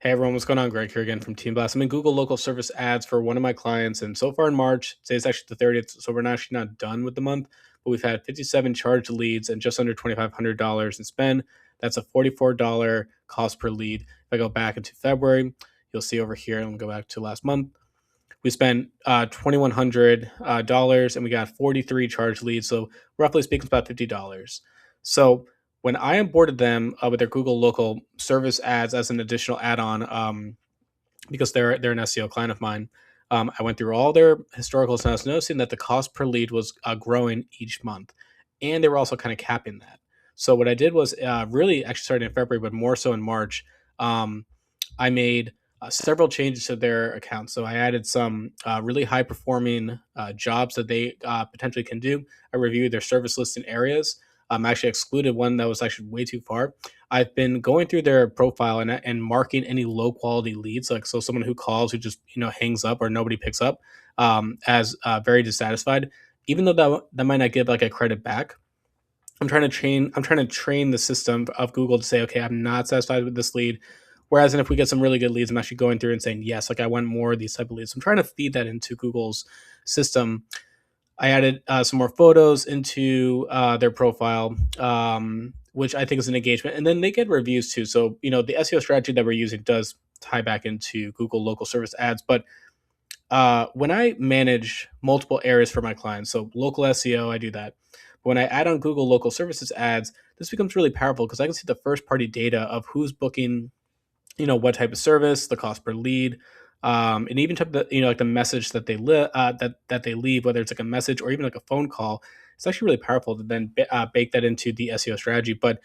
Hey everyone, what's going on? Greg here again from Team Blast. I'm in Google local service ads for one of my clients, and so far in March, today's actually the 30th, so we're actually not done with the month, but we've had 57 charged leads and just under $2,500 in spend. That's a $44 cost per lead. If I go back into February, you'll see over here, and we'll go back to last month, we spent $2,100 and we got 43 charged leads. So roughly speaking, it's about $50. So when I onboarded them with their Google local service ads as an additional add-on, because they're an SEO client of mine, I went through all their historicals and I was noticing that the cost per lead was growing each month, and they were also kind of capping that. So what I did was really actually starting in February, but more so in March. I made several changes to their account. So I added some really high performing jobs that they potentially can do. I reviewed their service listing areas. I actually excluded one that was actually way too far. I've been going through their profile and marking any low quality leads, like so someone who calls who just hangs up or nobody picks up, as very dissatisfied. Even though that might not give like a credit back, I'm trying to train the system of Google to say, okay, I'm not satisfied with this lead. Whereas, and if we get some really good leads, I'm actually going through and saying, yes, like I want more of these type of leads. So I'm trying to feed that into Google's system. I added some more photos into their profile, which I think is an engagement. And then they get reviews too. So, the SEO strategy that we're using does tie back into Google local service ads. But when I manage multiple areas for my clients, so local SEO, I do that. But when I add on Google local services ads, this becomes really powerful because I can see the first party data of who's booking, what type of service, the cost per lead, and even type of like the message that that they leave, whether it's like a message or even like a phone call. It's actually really powerful to then bake that into the SEO strategy. But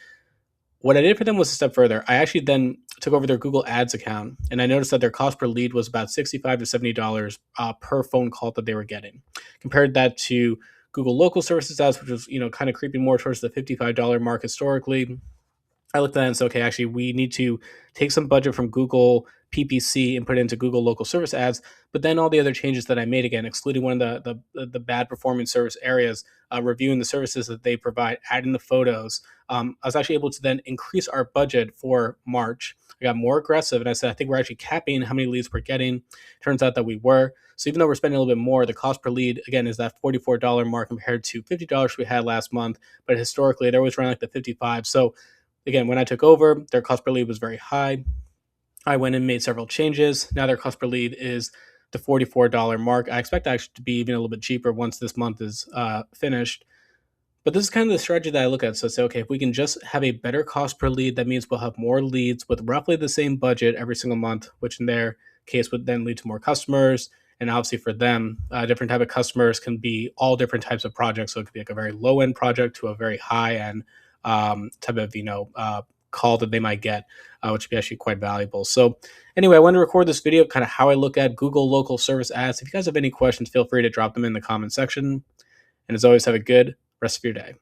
what I did for them was a step further. I actually then took over their Google Ads account, and I noticed that their cost per lead was about $65 to $70 per phone call that they were getting. Compared that to Google Local Services Ads, which was kind of creeping more towards the $55 mark historically. I looked at it and said, okay, actually, we need to take some budget from Google PPC and put it into Google Local Service Ads. But then all the other changes that I made, again, excluding one of the bad performing service areas, reviewing the services that they provide, adding the photos, I was actually able to then increase our budget for March. I got more aggressive, and I said, I think we're actually capping how many leads we're getting. Turns out that we were. So even though we're spending a little bit more, the cost per lead, again, is that $44 mark compared to $50 we had last month. But historically, they're always running like the 55. So again, when I took over, their cost per lead was very high. I went and made several changes. Now their cost per lead is the $44 mark. I expect actually to be even a little bit cheaper once this month is finished. But this is kind of the strategy that I look at. So say, okay, if we can just have a better cost per lead, that means we'll have more leads with roughly the same budget every single month, which in their case would then lead to more customers. And obviously for them, different type of customers can be all different types of projects. So it could be like a very low end project to a very high end type of call that they might get, which would be actually quite valuable. So anyway, I wanted to record this video, kind of how I look at Google local service ads. If you guys have any questions, feel free to drop them in the comment section. And as always, have a good rest of your day.